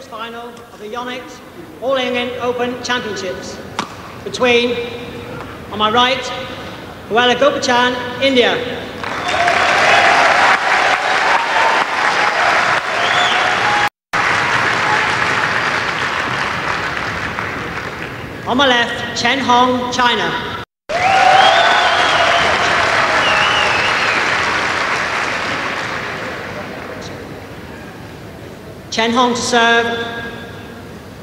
final of the Yonex All England Open Championships between, on my right, Pulella Gopichand, India. On my left, Chen, China. Chen to serve,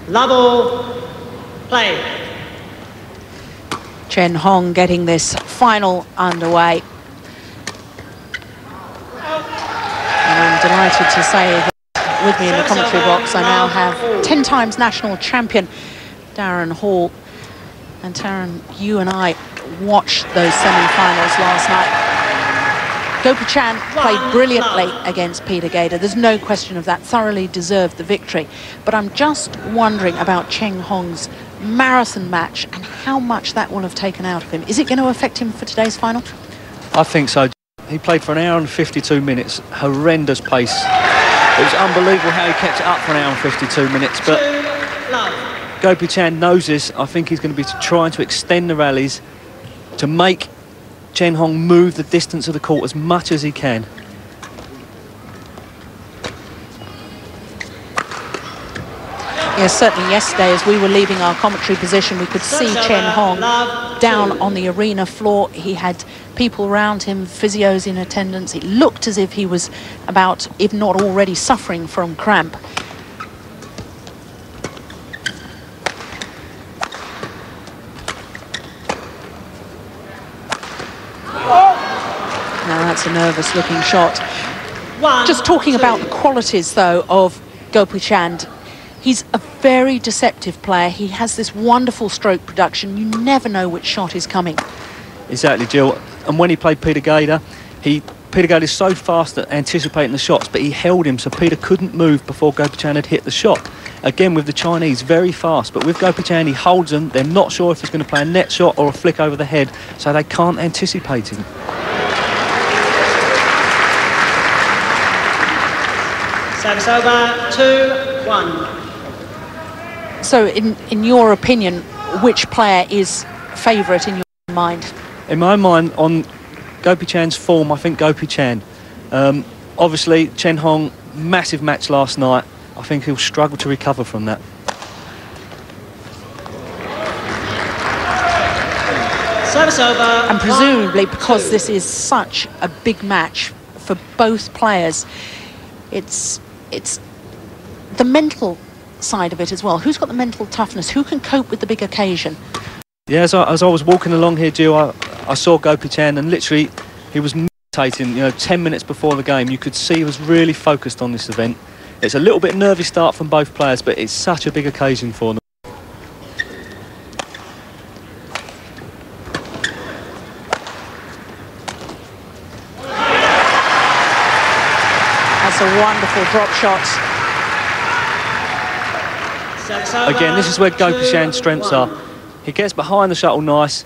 level, play. Chen Hong getting this final underway. And I'm delighted to say that with me in the commentary box I now have 10 times national champion Darren Hall. And Darren, you and I watched those semi-finals last night. Gopichand played brilliantly against Peter Gader. There's no question of that. Thoroughly deserved the victory. But I'm just wondering about Chen Hong's marathon match and how much that will have taken out of him. Is it going to affect him for today's final? I think so. He played for 1 hour and 52 minutes. Horrendous pace. It was unbelievable how he kept it up for 1 hour and 52 minutes. But Gopichand knows this. I think he's going to be trying to extend the rallies to make Chen Hong move the distance of the court as much as he can. Yes, certainly yesterday as we were leaving our commentary position we could see Chen Hong down on the arena floor. He had people around him, physios in attendance. It looked as if he was about, if not already, suffering from cramp. Now that's a nervous looking shot. Just talking about the qualities though of Gopichand, he's a very deceptive player. He has this wonderful stroke production. You never know which shot is coming. Exactly, Jill. And when he played Peter Gader, Peter Gader is so fast at anticipating the shots, but he held him so Peter couldn't move before Gopichand had hit the shot. Again, with the Chinese, very fast, but with Gopichand, he holds them. They're not sure if he's going to play a net shot or a flick over the head, so they can't anticipate him. Service over, 2-1. So, in your opinion, which player is favourite in your mind? In my mind, on Gopichand's form, I think Gopichand. Obviously, Chen Hong, massive match last night. I think he'll struggle to recover from that. Service over. And presumably, because this is such a big match for both players, it's the mental side of it as well. Who's got the mental toughness? Who can cope with the big occasion? Yeah, as I was walking along here, Jill, I saw Gopichand and literally he was meditating, 10 minutes before the game. You could see he was really focused on this event. It's a little bit nervy start from both players, but it's such a big occasion for them. That's a wonderful drop shot. Again, this is where Gopichand's strengths are. He gets behind the shuttle nice.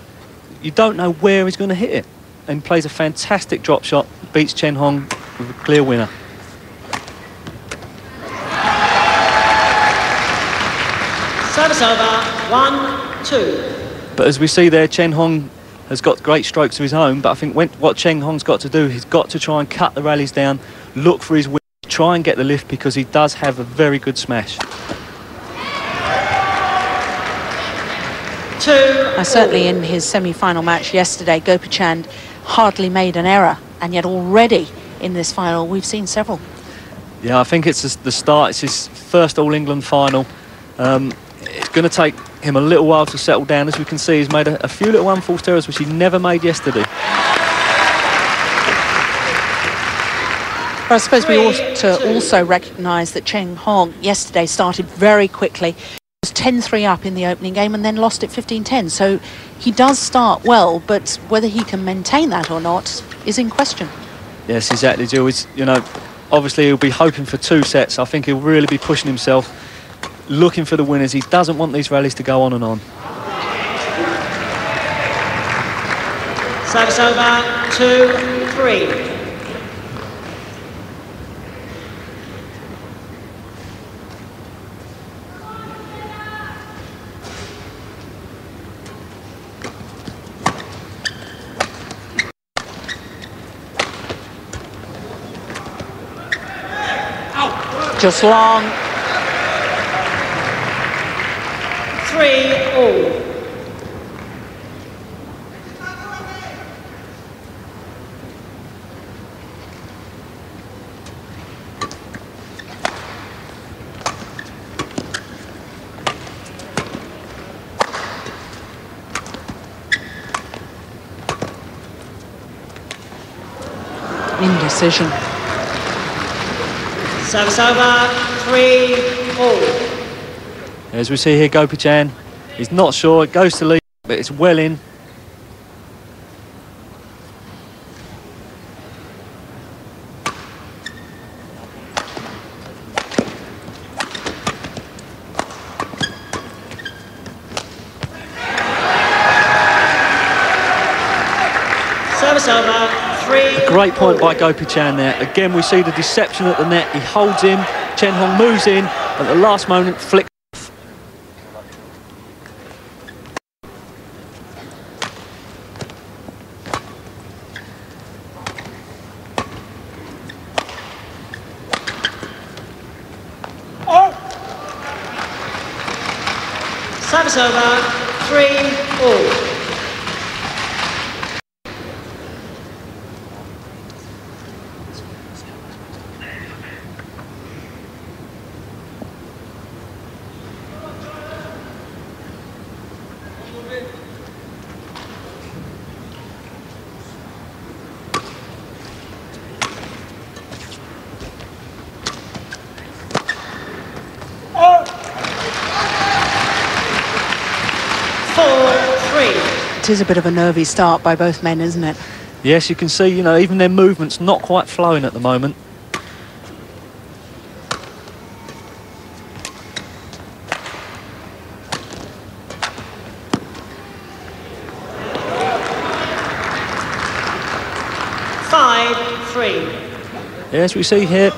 You don't know where he's going to hit it. And plays a fantastic drop shot. Beats Chen Hong with a clear winner. Service over, 1-2. But as we see there, Chen Hong has got great strokes of his own. But I think what Chen Hong's got to do, he's got to try and cut the rallies down, look for his win, try and get the lift because he does have a very good smash. Certainly in his semi-final match yesterday, Gopichand hardly made an error, and yet already in this final we've seen several. Yeah, I think it's the start. It's his first All England final. It's going to take him a little while to settle down. As we can see, he's made a few little unforced errors which he never made yesterday. But I suppose we ought to also recognise that Chen Hong yesterday started very quickly. Was 10-3 up in the opening game and then lost it 15-10. So he does start well, but whether he can maintain that or not is in question. Yes, exactly, Jill. He's, obviously he'll be hoping for 2 sets. I think he'll really be pushing himself, looking for the winners. He doesn't want these rallies to go on and on. Service over, 2-3. just long. 3-all. Indecision. Service over, 3-all. As we see here, Gopichand, he's not sure, it goes to lead, but it's well in. Service over, 3. Great point by Gopichand there. Again, we see the deception at the net. He holds in, Chen Hong moves in, at the last moment, flicks off. Service over, 3-all. It is a bit of a nervy start by both men, isn't it? Yes, you can see, you know, even their movement's not quite flowing at the moment. Yes, we see here,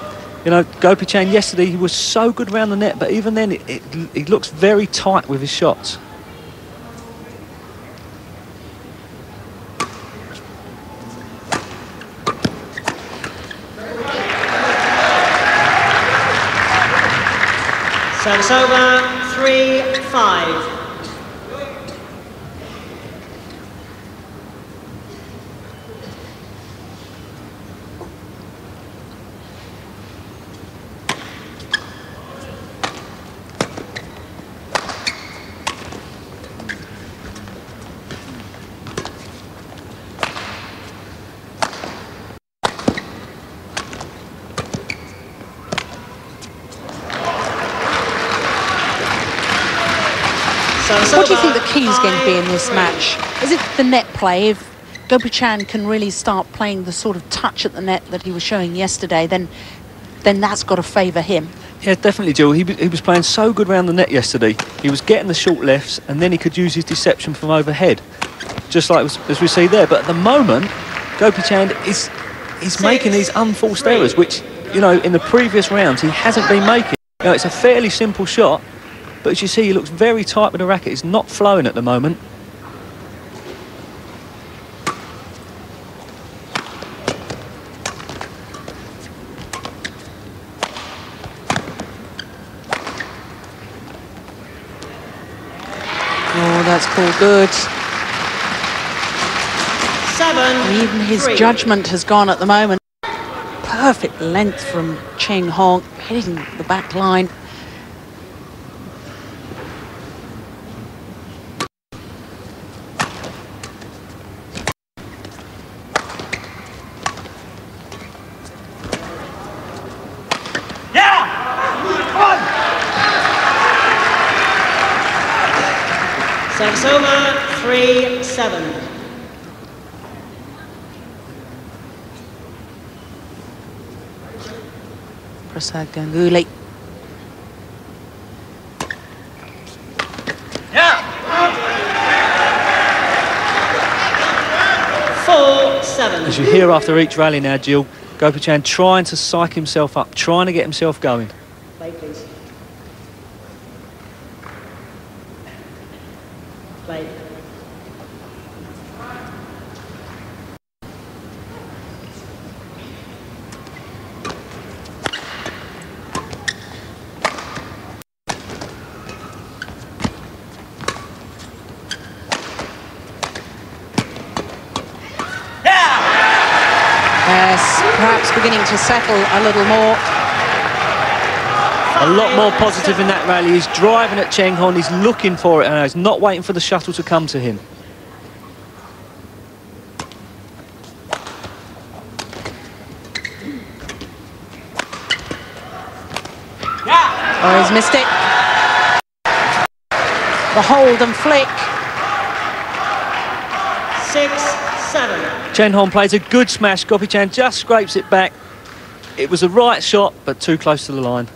you know, Gopichand yesterday, he was so good around the net, but even then, he looks very tight with his shots. Service over, 3-5. What do you think the key is going to be in this match? Is it the net play? If Gopichand can really start playing the sort of touch at the net that he was showing yesterday, then that's got to favour him. Yeah, definitely, Jill. He was playing so good around the net yesterday. He was getting the short lefts, and then he could use his deception from overhead, just like as we see there. But at the moment, Gopichand is making these unforced errors, which, you know, in the previous rounds he hasn't been making. You know, it's a fairly simple shot, but as you see, he looks very tight with the racket. It's not flowing at the moment. Oh, that's called good. 7. And even his judgment has gone at the moment. Perfect length from Chen Hong, hitting the back line. Service over, 3-7. Prasad Ganguly. Yeah. 4-7. As you hear after each rally now, Jill, Gopichand trying to psych himself up, trying to get himself going. Play, please. Play. Yes, perhaps beginning to settle a little more. A lot more positive in that rally. He's driving at Chen Hong, he's looking for it, and he's not waiting for the shuttle to come to him. Oh, he's missed it. The hold and flick. 6-7. Chen Hong plays a good smash. Gopichand just scrapes it back. It was the right shot, but too close to the line.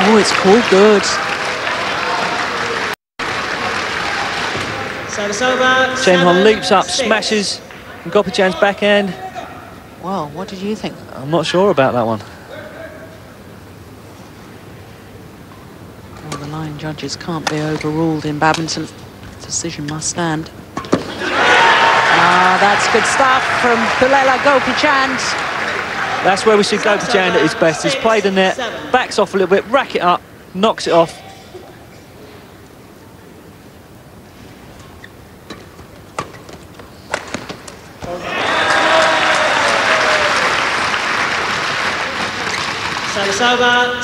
Oh, it's called good. Service over. Chen Hong leaps up, smashes, and Gopichand's backhand. Well, what did you think? I'm not sure about that one. Well, the line judges can't be overruled in badminton. Decision must stand. Ah, that's good stuff from Pulella Gopichand. That's where we see Gopichand at his best. He's played the net, backs off a little bit, rack it up, knocks it off.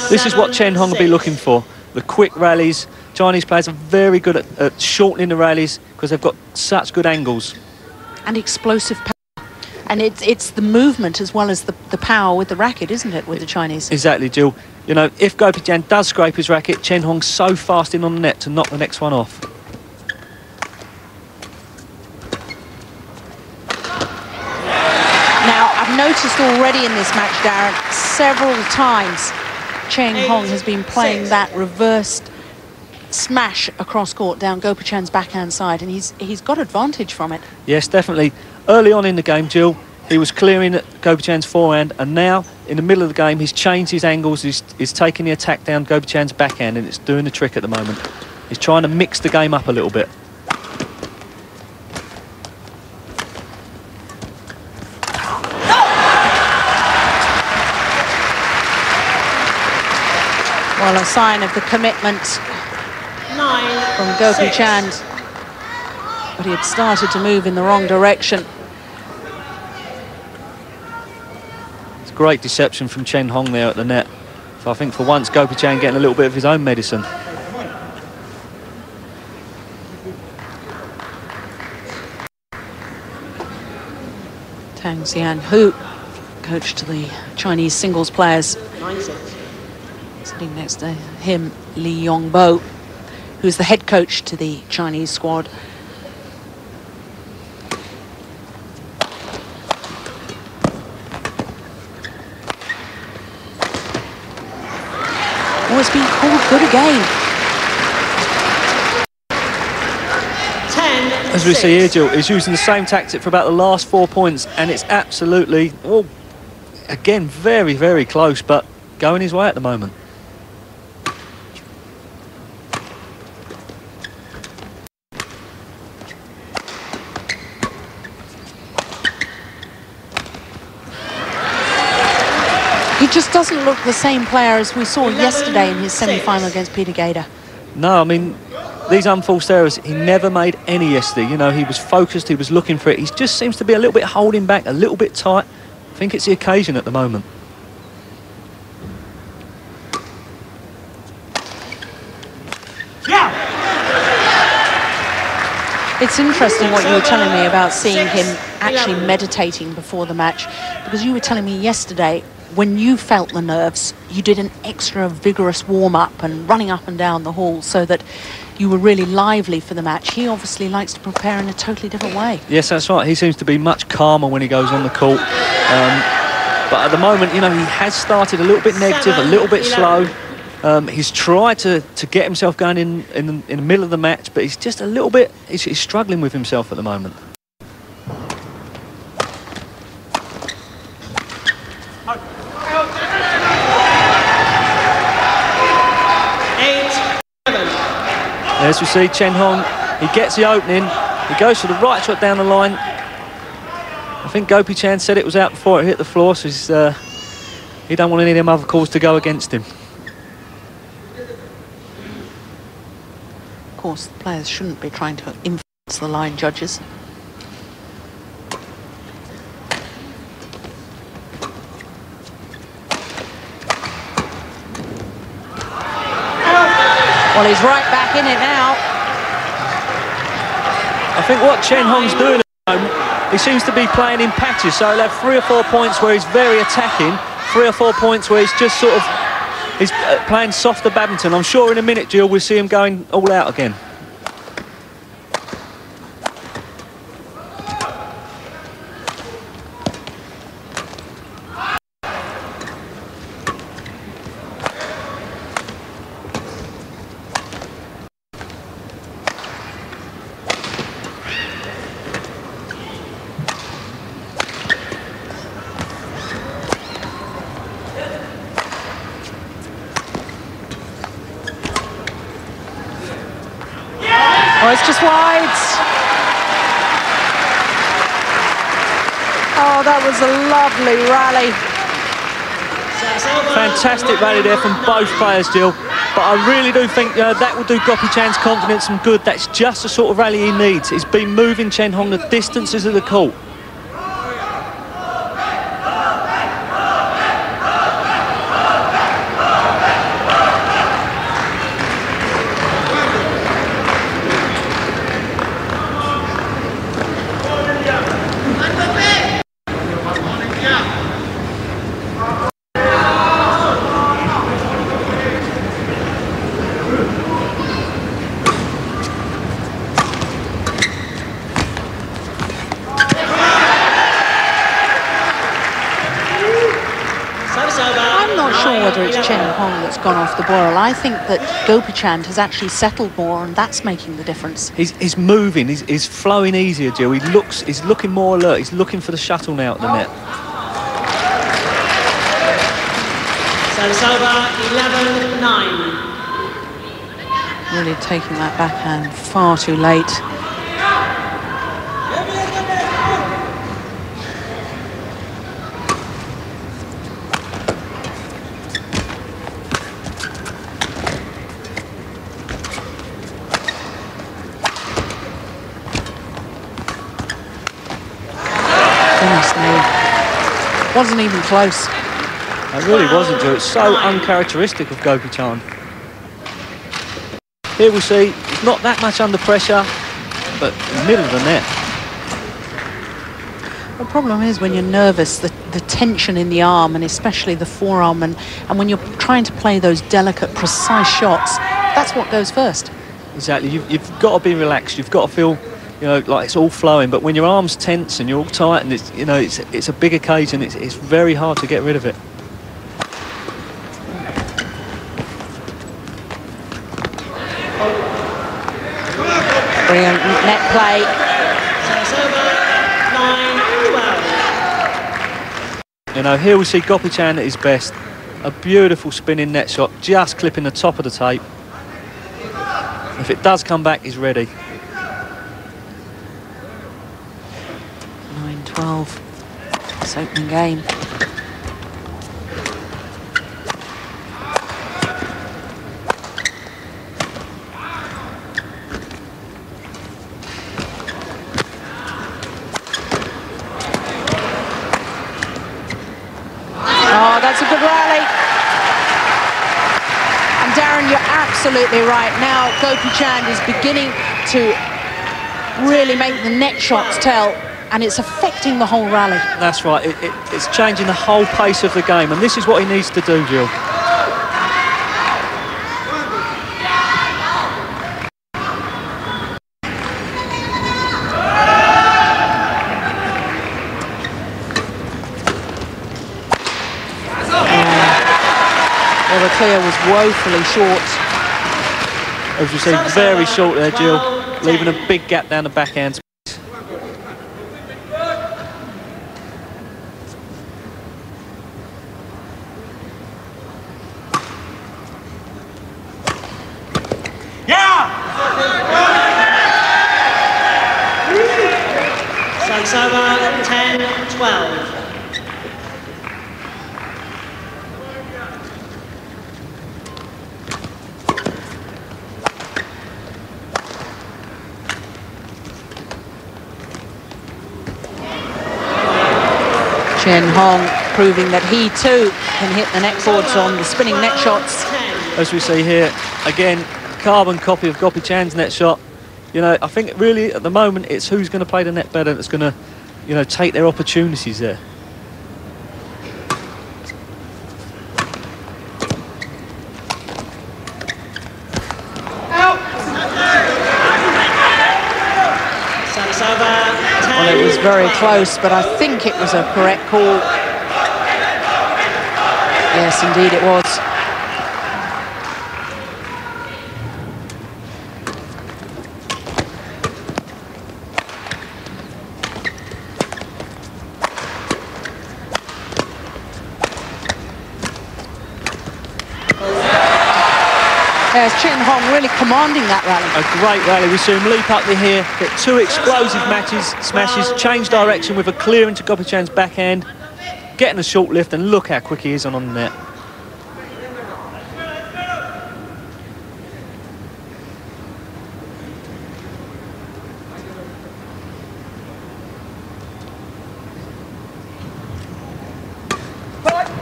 This is what Chen Hong will be looking for. The quick rallies. Chinese players are very good at shortening the rallies because they've got such good angles. And explosive power. And it's the movement as well as the power with the racket, isn't it, with the Chinese? Exactly, Jill. You know, if Gopichand does scrape his racket, Chen Hong's so fast in on the net to knock the next one off. Now, I've noticed already in this match, Darren, several times Chen Hong has been playing that reversed smash across court down Gopichand's backhand side, and he's got advantage from it. Yes, definitely. Early on in the game, Jill, he was clearing at Gopichand's forehand, and now, in the middle of the game, he's changed his angles, he's taking the attack down Gopichand's backhand, and it's doing the trick at the moment. He's trying to mix the game up a little bit. Well, a sign of the commitment from Gopichand, but he had started to move in the wrong direction. It's great deception from Chen Hong there at the net. So I think for once Gopichand getting a little bit of his own medicine. Tang Xianhu, coach to the Chinese singles players. 9-6. Sitting next to him, Li Yongbo, who's the head coach to the Chinese squad. Oh, it's been called good again. 10-6. As we see here, Jill, he's using the same tactic for about the last 4 points, and it's absolutely, well, again, very, very close, but going his way at the moment. He just doesn't look the same player as we saw yesterday in his semi-final against Peter Gader. No, I mean, these unforced errors, he never made any yesterday. You know, he was focused, he was looking for it. He just seems to be a little bit holding back, a little bit tight. I think it's the occasion at the moment. It's interesting what you were telling me about seeing him actually meditating before the match, because you were telling me yesterday when you felt the nerves, you did an extra vigorous warm-up and running up and down the hall so that you were really lively for the match. He obviously likes to prepare in a totally different way. Yes, that's right. He seems to be much calmer when he goes on the court. But at the moment, you know, he has started a little bit negative, a little bit slow. He's tried to get himself going in the middle of the match, but he's just a little bit, he's struggling with himself at the moment. As we see, Chen Hong, he gets the opening, he goes for the right shot down the line. I think Gopichand said it was out before it hit the floor, so he don't want any of them other calls to go against him. course, the players shouldn't be trying to influence the line judges. Well, he's right back in it now. I think what Chen Hong's doing at the moment, he seems to be playing in patches, so he'll have 3 or 4 points where he's very attacking, 3 or 4 points where he's just sort of playing softer badminton. I'm sure in a minute, Jill, we'll see him going all out again. Oh, it's just wide. Oh, that was a lovely rally. Fantastic rally there from both players, Jill. But I really do think that will do Gopichand's confidence some good. That's just the sort of rally he needs. He's been moving Chen Hong the distances of the court. I'm not sure whether it's Chen Hong that's gone off the boil. I think that Gopichand has actually settled more, and that's making the difference. He's moving, he's flowing easier, Jill. He's looking more alert. He's looking for the shuttle now at the net. Service over, 11-9. Really taking that backhand far too late. Wasn't even close. It really wasn't, Joe. It's so uncharacteristic of Gopichand. Here we see, he's not that much under pressure, but in the middle of the net. The problem is when you're nervous, the tension in the arm, and especially the forearm, and when you're trying to play those delicate, precise shots, that's what goes first. Exactly. You've got to be relaxed. You've got to feel, like it's all flowing. But when your arm's tense and you're all tight, and it's a big occasion, it's very hard to get rid of it. Brilliant net play. Here we see Gopichand at his best. A beautiful spinning net shot, just clipping the top of the tape. If it does come back, he's ready. 9-12. It's opening game. Oh, that's a good rally. And Darren, you're absolutely right. Now Gopichand is beginning to really make the net shots tell, and it's affecting the whole rally. That's right. It's changing the whole pace of the game, and this is what he needs to do, Jill. Well, the clear was woefully short. As you see, very short there, Jill, leaving a big gap down the backhand space. Service over, 10-12. Chen Hong proving that he too can hit the net boards on the spinning net shots. As we see here, again, carbon copy of Gopichand's net shot. You know, I think really at the moment it's who's going to play the net better that's going to, you know, take their opportunities there. Well, it was very close, but I think it was a correct call. Yes, indeed it was. There's Chen Hong really commanding that rally. A great rally. We saw him leap up the here, get two explosive smashes, change direction with a clear into Gopichand's backhand, getting a short lift, and look how quick he is on the net.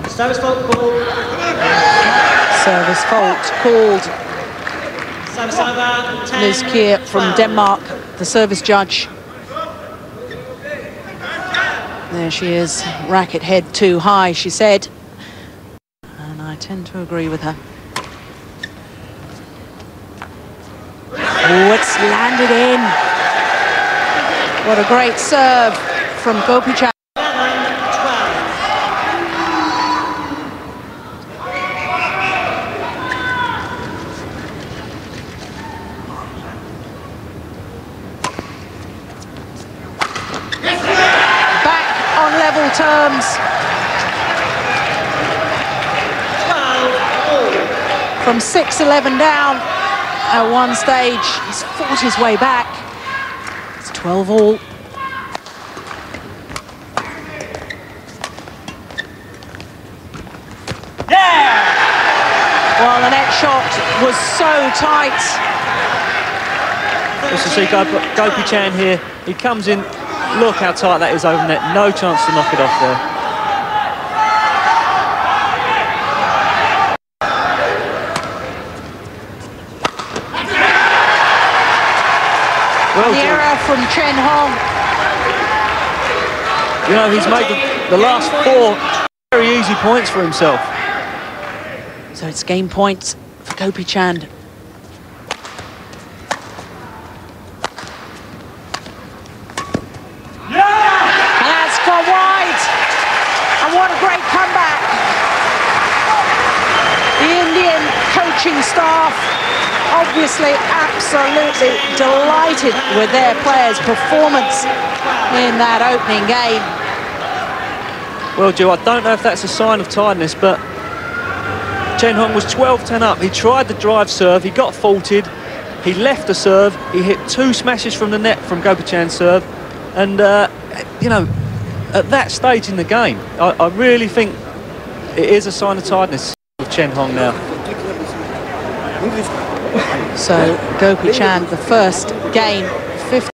Service fault called. Service fault called. Service over. 10, Liz Kier from 12. Denmark, the service judge. There she is, racket head too high, she said. And I tend to agree with her. Oh, it's landed in. What a great serve from Gopichand. Terms. 12-all. From 6-11 down at one stage, he's fought his way back. It's 12-all. Yeah! Well, the net shot was so tight. Just to see Gopichand here, he comes in. Look how tight that is over net. No chance to knock it off there. Well the error from Chen Hong. You know, he's made the last 4 very easy points for himself. So it's game points for Gopichand. What a great comeback. The Indian coaching staff obviously absolutely delighted with their players' performance in that opening game. Well, Joe, I don't know if that's a sign of tiredness, but Chen Hong was 12-10 up. He tried the drive serve, he got faulted, he left the serve, he hit 2 smashes from the net from Gopichand's serve, and, you know, at that stage in the game, I really think it is a sign of tiredness with Chen Hong now. So Gopichand, the first game